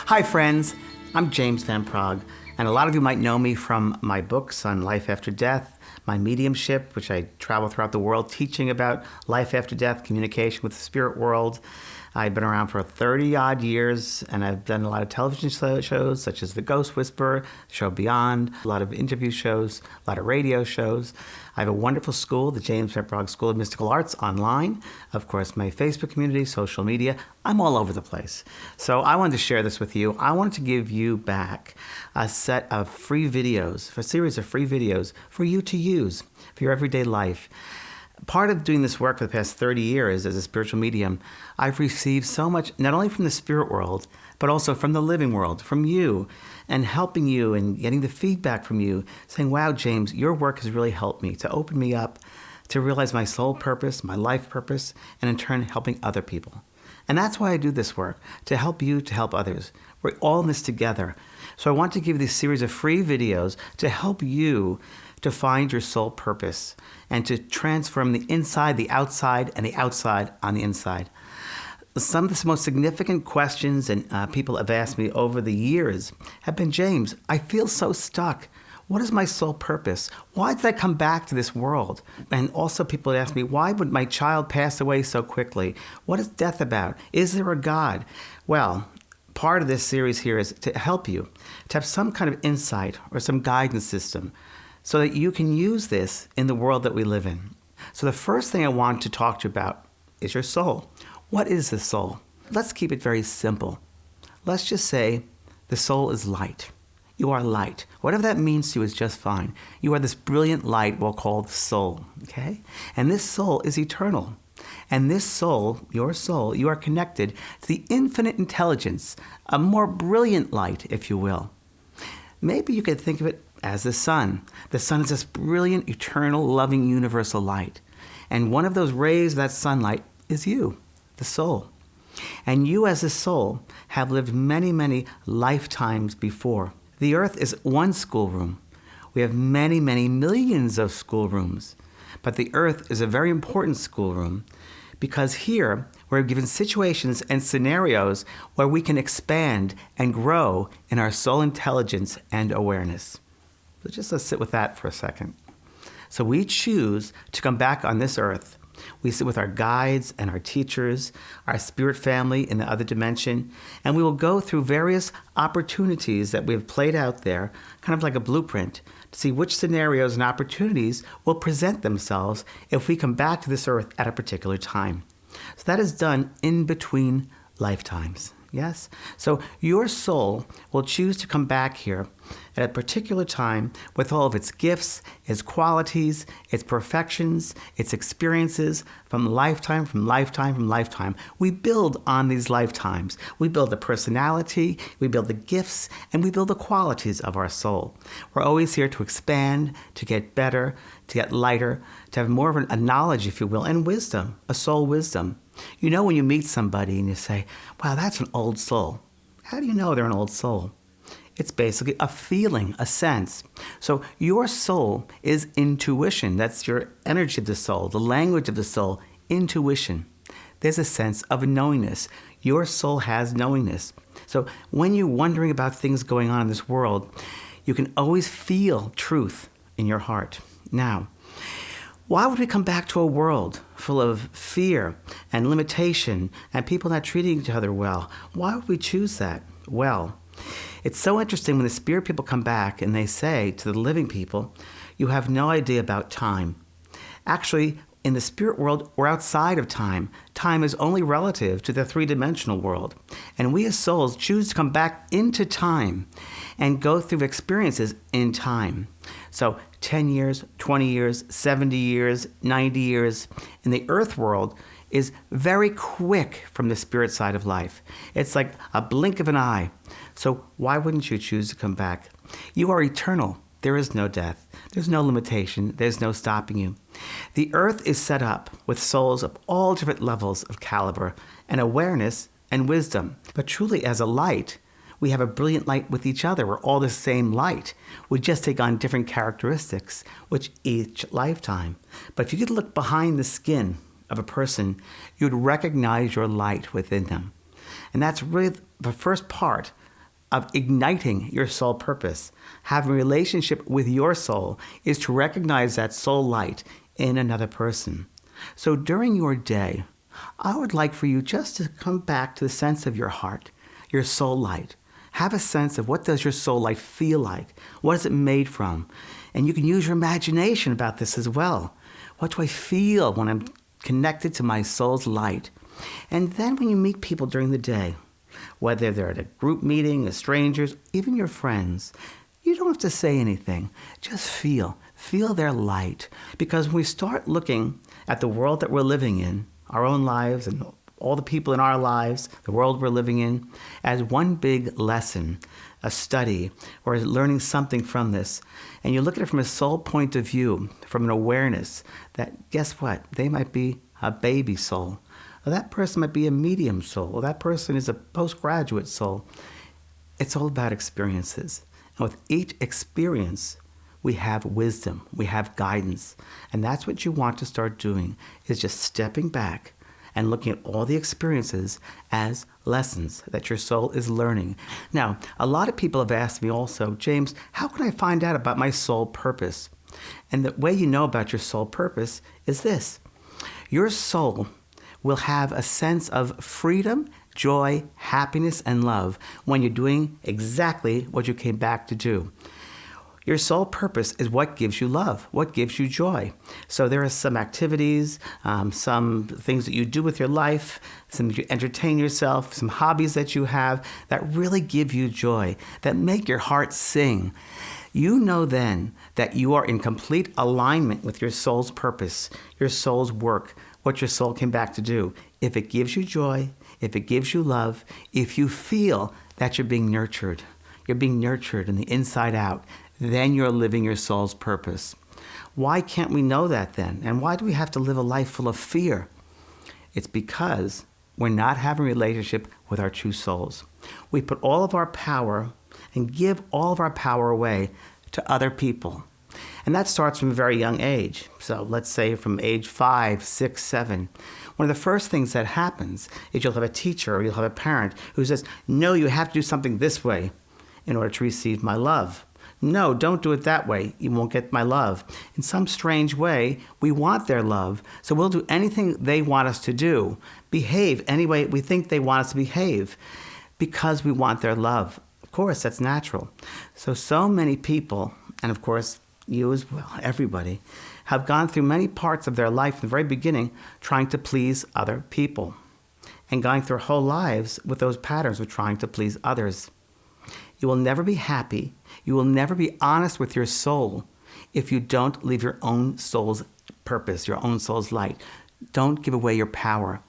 Hi, friends. I'm James Van Praagh, and a lot of you might know me from my books on life after death, my mediumship, which I travel throughout the world teaching about life after death, communication with the spirit world. I've been around for 30-odd years, and I've done a lot of television shows, such as The Ghost Whisperer, Show Beyond, a lot of interview shows, a lot of radio shows. I have a wonderful school, the James Van Praagh School of Mystical Arts, online. Of course, my Facebook community, social media. I'm all over the place. So I wanted to share this with you. I wanted to give you back a set of free videos, a series of free videos for you to use for your everyday life. Part of doing this work for the past 30 years as a spiritual medium, I've received so much, not only from the spirit world, but also from the living world, from you, and helping you and getting the feedback from you, saying, wow, James, your work has really helped me to open me up, to realize my soul purpose, my life purpose, and in turn, helping other people. And that's why I do this work, to help you, to help others. We're all in this together. So I want to give you this series of free videos to help you to find your soul purpose and to transform the inside, the outside, and the outside on the inside. Some of the most significant questions and people have asked me over the years have been, James, I feel so stuck. What is my soul purpose? Why did I come back to this world? And also people have asked me, why would my child pass away so quickly? What is death about? Is there a God? Well, part of this series here is to help you, to have some kind of insight or some guidance system so that you can use this in the world that we live in. So the first thing I want to talk to you about is your soul. What is the soul? Let's keep it very simple. Let's just say the soul is light. You are light. Whatever that means to you is just fine. You are this brilliant light we'll call the soul, okay? And this soul is eternal. And this soul, your soul, you are connected to the infinite intelligence, a more brilliant light, if you will. Maybe you could think of it as the sun. The sun is this brilliant, eternal, loving, universal light. And one of those rays of that sunlight is you, the soul. And you as a soul have lived many, many lifetimes before. The earth is one schoolroom. We have many, many millions of schoolrooms. But the earth is a very important schoolroom because here we're given situations and scenarios where we can expand and grow in our soul intelligence and awareness. So just let's sit with that for a second. So we choose to come back on this earth. We sit with our guides and our teachers, our spirit family in the other dimension, and we will go through various opportunities that we have played out there, kind of like a blueprint, to see which scenarios and opportunities will present themselves if we come back to this earth at a particular time. So that is done in between lifetimes. Yes? So your soul will choose to come back here at a particular time with all of its gifts, its qualities, its perfections, its experiences from lifetime, from lifetime, from lifetime. We build on these lifetimes. We build the personality, we build the gifts, and we build the qualities of our soul. We're always here to expand, to get better, to get lighter, to have more of a knowledge, if you will, and wisdom, a soul wisdom. You know when you meet somebody and you say, wow, that's an old soul. How do you know they're an old soul? It's basically a feeling, a sense. So your soul is intuition. That's your energy of the soul, the language of the soul, intuition. There's a sense of knowingness. Your soul has knowingness. So when you're wondering about things going on in this world, you can always feel truth in your heart. Now, why would we come back to a world full of fear and limitation and people not treating each other well? Why would we choose that? Well, it's so interesting when the spirit people come back and they say to the living people, you have no idea about time. Actually, in the spirit world, we're outside of time. Time is only relative to the three-dimensional world. And we as souls choose to come back into time and go through experiences in time. So 10 years, 20 years, 70 years, 90 years in the earth world is very quick from the spirit side of life. It's like a blink of an eye. So why wouldn't you choose to come back? You are eternal. There is no death. There's no limitation. There's no stopping you. The earth is set up with souls of all different levels of caliber and awareness and wisdom. But truly, as a light, we have a brilliant light with each other. We're all the same light. We just take on different characteristics with each lifetime. But if you could look behind the skin of a person, you'd recognize your light within them. And that's really the first part of igniting your soul purpose, having a relationship with your soul, is to recognize that soul light in another person. So during your day, I would like for you just to come back to the sense of your heart, your soul light. Have a sense of, what does your soul light feel like? What is it made from? And you can use your imagination about this as well. What do I feel when I'm connected to my soul's light? And then when you meet people during the day, whether they're at a group meeting, as strangers, even your friends, you don't have to say anything. Just feel their light. Because when we start looking at the world that we're living in, our own lives and all the people in our lives, the world we're living in, as one big lesson, a study, or learning something from this, and you look at it from a soul point of view, from an awareness that, guess what? They might be a baby soul. Or that person might be a medium soul. Or that person is a postgraduate soul. It's all about experiences. And with each experience, we have wisdom, we have guidance. And that's what you want to start doing, is just stepping back and looking at all the experiences as lessons that your soul is learning. Now, a lot of people have asked me also, James, how can I find out about my soul purpose? And the way you know about your soul purpose is this. Your soul will have a sense of freedom, joy, happiness, and love when you're doing exactly what you came back to do. Your soul purpose is what gives you love, what gives you joy. So there are some activities, some things that you do with your life, some you entertain yourself, some hobbies that you have that really give you joy, that make your heart sing. You know then that you are in complete alignment with your soul's purpose, your soul's work, what your soul came back to do. If it gives you joy, if it gives you love, if you feel that you're being nurtured in the inside out, then you're living your soul's purpose. Why can't we know that then? And why do we have to live a life full of fear? It's because we're not having a relationship with our true souls. We put all of our power and give all of our power away to other people. And that starts from a very young age. So let's say from age 5, 6, 7. One of the first things that happens is you'll have a teacher or you'll have a parent who says, no, you have to do something this way in order to receive my love. No, don't do it that way. You won't get my love. In some strange way, we want their love, so we'll do anything they want us to do, behave any way we think they want us to behave, because we want their love. Of course, that's natural. So many people, and of course, you as well, everybody, have gone through many parts of their life from the very beginning trying to please other people, and going through whole lives with those patterns of trying to please others. You will never be happy. You will never be honest with your soul if you don't live your own soul's purpose, your own soul's light. Don't give away your power.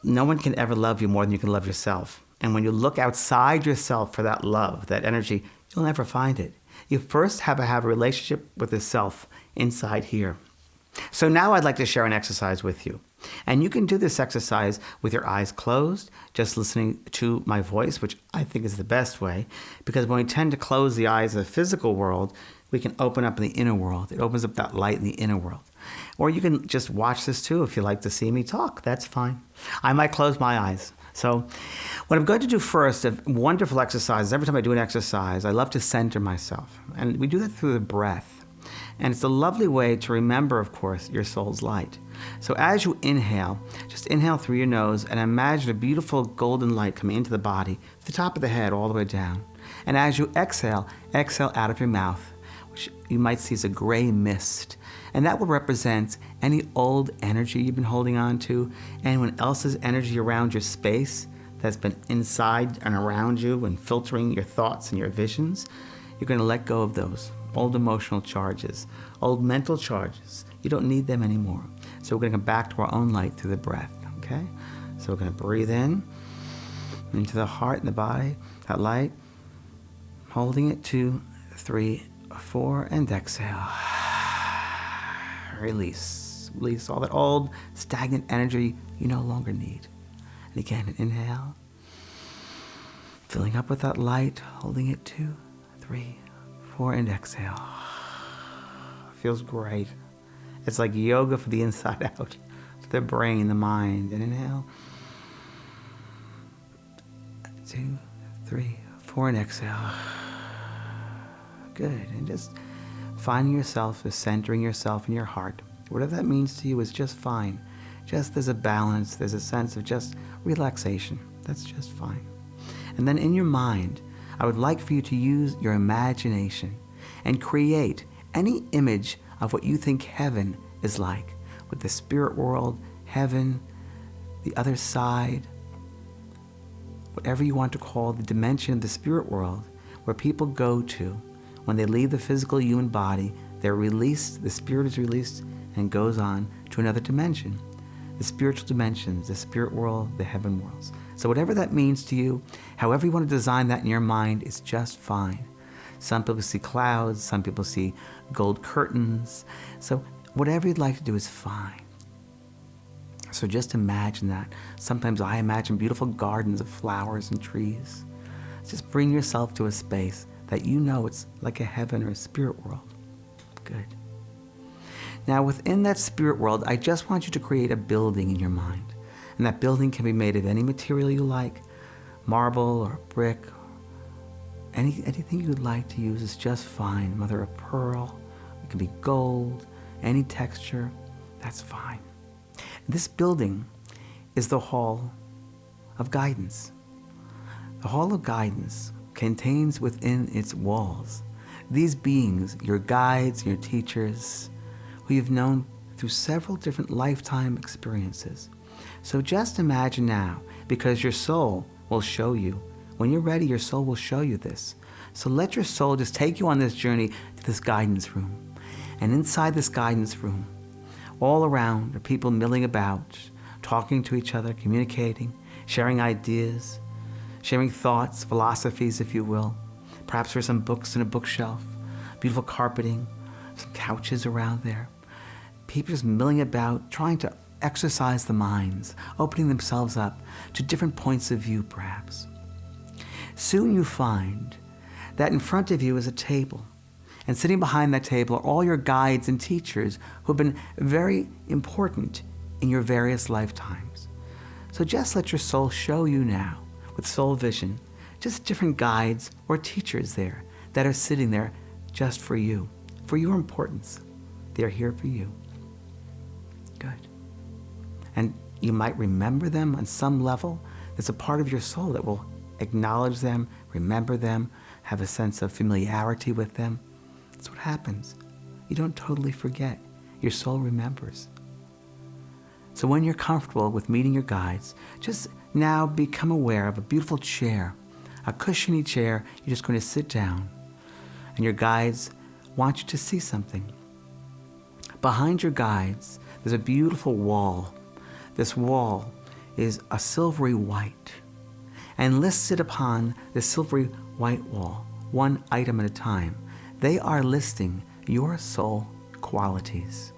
No one can ever love you more than you can love yourself. And when you look outside yourself for that love, that energy, you'll never find it. You first have to have a relationship with the self inside here. So now I'd like to share an exercise with you. And you can do this exercise with your eyes closed, just listening to my voice, which I think is the best way, because when we tend to close the eyes of the physical world, we can open up in the inner world. It opens up that light in the inner world. Or you can just watch this too if you like to see me talk. That's fine. I might close my eyes. So what I'm going to do first, a wonderful exercise, every time I do an exercise, I love to center myself. And we do that through the breath. And it's a lovely way to remember, of course, your soul's light. So as you inhale, just inhale through your nose and imagine a beautiful golden light coming into the body, to the top of the head, all the way down. And as you exhale, exhale out of your mouth, which you might see as a gray mist. And that will represent any old energy you've been holding on to, anyone else's energy around your space that's been inside and around you and filtering your thoughts and your visions. You're going to let go of those old emotional charges, old mental charges. You don't need them anymore. So we're going to come back to our own light through the breath, okay? So we're going to breathe in into the heart and the body, that light, holding it 2, 3, 4, and exhale. Release. Release all that old, stagnant energy you no longer need. And again, inhale. Filling up with that light, holding it 2, 3, 4, and exhale. Feels great. It's like yoga for the inside out, the brain, the mind. And inhale. 2, 3, for an exhale. Good. And just finding yourself as centering yourself in your heart. Whatever that means to you is just fine. Just there's a balance, there's a sense of just relaxation. That's just fine. And then in your mind, I would like for you to use your imagination and create any image of what you think heaven is like, with the spirit world, heaven, the other side, whatever you want to call the dimension of the spirit world, where people go to when they leave the physical human body. They're released, the spirit is released and goes on to another dimension. The spiritual dimensions, the spirit world, the heaven worlds. So whatever that means to you, however you want to design that in your mind is just fine. Some people see clouds, some people see gold curtains. So whatever you'd like to do is fine. So just imagine that. Sometimes I imagine beautiful gardens of flowers and trees. Just bring yourself to a space that you know it's like a heaven or a spirit world. Good. Now within that spirit world, I just want you to create a building in your mind. And that building can be made of any material you like, marble or brick. Anything you'd like to use is just fine. Mother of pearl, it can be gold, any texture, that's fine. This building is the Hall of Guidance. The Hall of Guidance contains within its walls these beings, your guides, your teachers, who you've known through several different lifetime experiences. So just imagine now, because your soul will show you. When you're ready, your soul will show you this. So let your soul just take you on this journey to this guidance room. And inside this guidance room, all around are people milling about, talking to each other, communicating, sharing ideas, sharing thoughts, philosophies, if you will. Perhaps there's some books in a bookshelf, beautiful carpeting, some couches around there. People just milling about, trying to exercise the minds, opening themselves up to different points of view, perhaps. Soon you find that in front of you is a table. And sitting behind that table are all your guides and teachers who have been very important in your various lifetimes. So just let your soul show you now, with soul vision, just different guides or teachers there that are sitting there just for you, for your importance. They're here for you. Good. And you might remember them on some level. There's a part of your soul that will acknowledge them, remember them, have a sense of familiarity with them. That's what happens. You don't totally forget. Your soul remembers. So when you're comfortable with meeting your guides, just now become aware of a beautiful chair, a cushiony chair. You're just going to sit down, and your guides want you to see something. Behind your guides, there's a beautiful wall. This wall is a silvery white. And listed upon the silvery white wall, one item at a time, they are listing your soul qualities.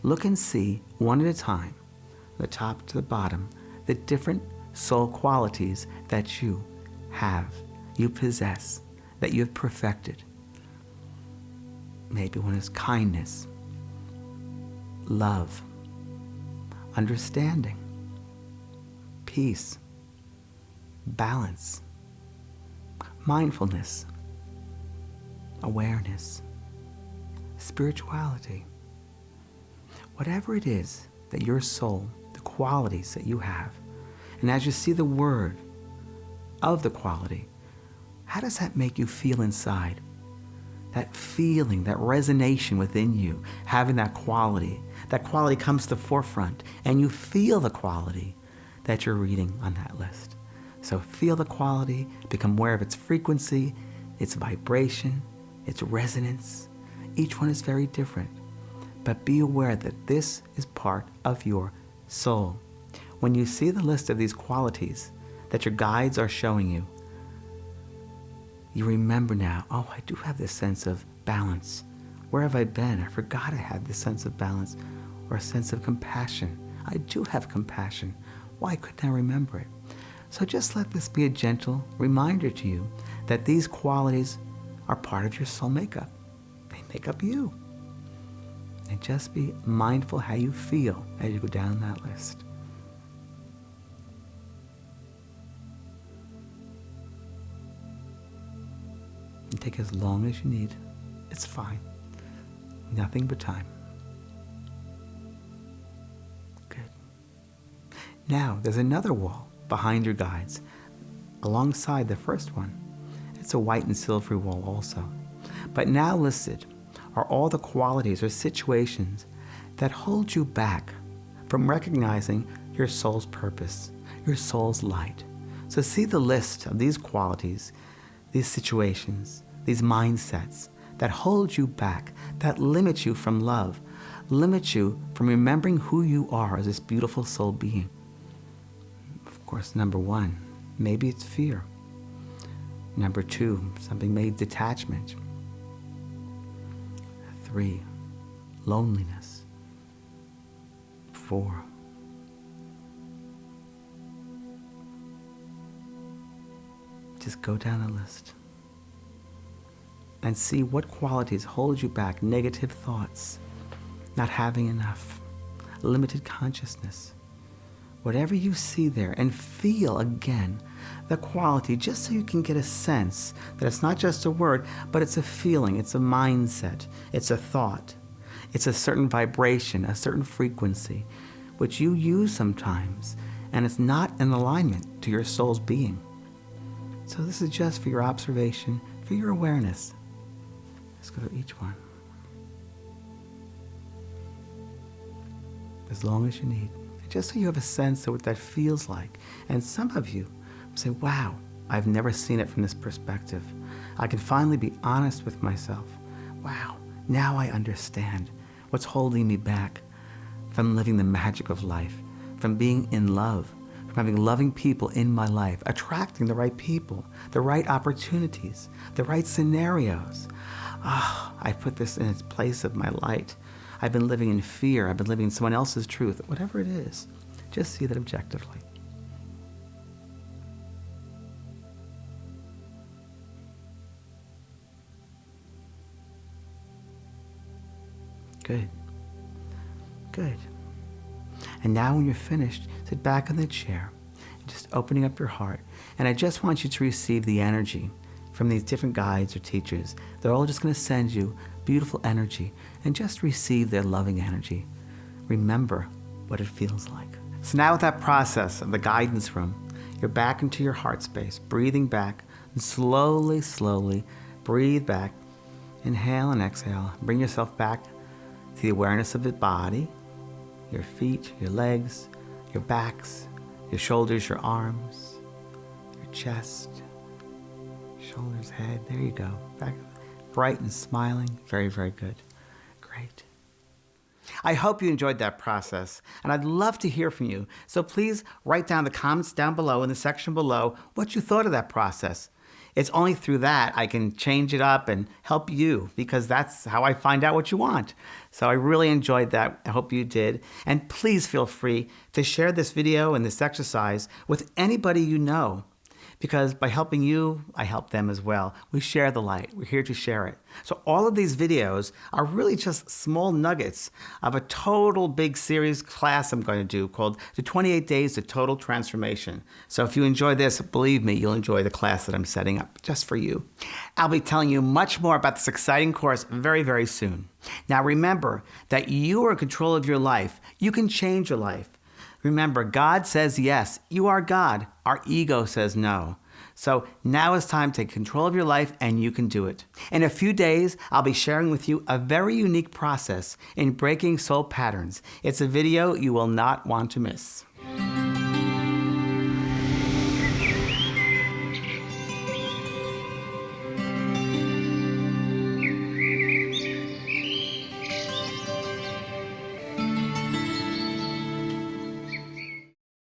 Look and see, one at a time, the top to the bottom, the different soul qualities that you have, you possess, that you have perfected. Maybe one is kindness, love, understanding, peace, balance, mindfulness, awareness, spirituality. Whatever it is that your soul, the qualities that you have, and as you see the word of the quality, how does that make you feel inside? That feeling, that resonation within you, having that quality comes to the forefront, and you feel the quality that you're reading on that list. So feel the quality, become aware of its frequency, its vibration, its resonance. Each one is very different. But be aware that this is part of your soul. When you see the list of these qualities that your guides are showing you, you remember now, oh, I do have this sense of balance. Where have I been? I forgot I had this sense of balance, or a sense of compassion. I do have compassion. Why couldn't I remember it? So just let this be a gentle reminder to you that these qualities are part of your soul makeup. They make up you. And just be mindful how you feel as you go down that list. And take as long as you need. It's fine. Nothing but time. Good. Now, there's another wall behind your guides, alongside the first one. It's a white and silvery wall also. But now listed are all the qualities or situations that hold you back from recognizing your soul's purpose, your soul's light. So see the list of these qualities, these situations, these mindsets that hold you back, that limit you from love, limit you from remembering who you are as this beautiful soul being. Of course, number one, maybe it's fear. Number two, something made detachment. 3, loneliness. 4, just go down the list and see what qualities hold you back. Negative thoughts, not having enough, limited consciousness. Whatever you see there, and feel again the quality, just so you can get a sense that it's not just a word, but it's a feeling, it's a mindset, it's a thought, it's a certain vibration, a certain frequency, which you use sometimes, and it's not in alignment to your soul's being. So this is just for your observation, for your awareness. Let's go to each one. As long as you need. Just so you have a sense of what that feels like. And some of you say, wow, I've never seen it from this perspective. I can finally be honest with myself. Wow, now I understand what's holding me back from living the magic of life, from being in love, from having loving people in my life, attracting the right people, the right opportunities, the right scenarios. I put this in its place of my light. I've been living in fear. I've been living in someone else's truth. Whatever it is, just see that objectively. Good. Good. And now when you're finished, sit back in the chair, just opening up your heart. And I just want you to receive the energy from these different guides or teachers. They're all just going to send you beautiful energy, and just receive their loving energy. Remember what it feels like. So now with that process of the guidance room, you're back into your heart space, breathing back, and slowly, slowly breathe back. Inhale and exhale. Bring yourself back to the awareness of the body, your feet, your legs, your backs, your shoulders, your arms, your chest, shoulders, head. There you go. Back bright and smiling. Very, very good. Great. I hope you enjoyed that process, and I'd love to hear from you. So please write down the comments down below in the section below what you thought of that process. It's only through that I can change it up and help you, because that's how I find out what you want. So I really enjoyed that. I hope you did. And please feel free to share this video and this exercise with anybody you know, because by helping you, I help them as well. We share the light. We're here to share it. So all of these videos are really just small nuggets of a total big series class I'm going to do called The 28 Days to Total Transformation. So if you enjoy this, believe me, you'll enjoy the class that I'm setting up just for you. I'll be telling you much more about this exciting course very, very soon. Now remember that you are in control of your life. You can change your life. Remember, God says yes, you are God. Our ego says no. So now it's time to take control of your life, and you can do it. In a few days, I'll be sharing with you a very unique process in breaking soul patterns. It's a video you will not want to miss.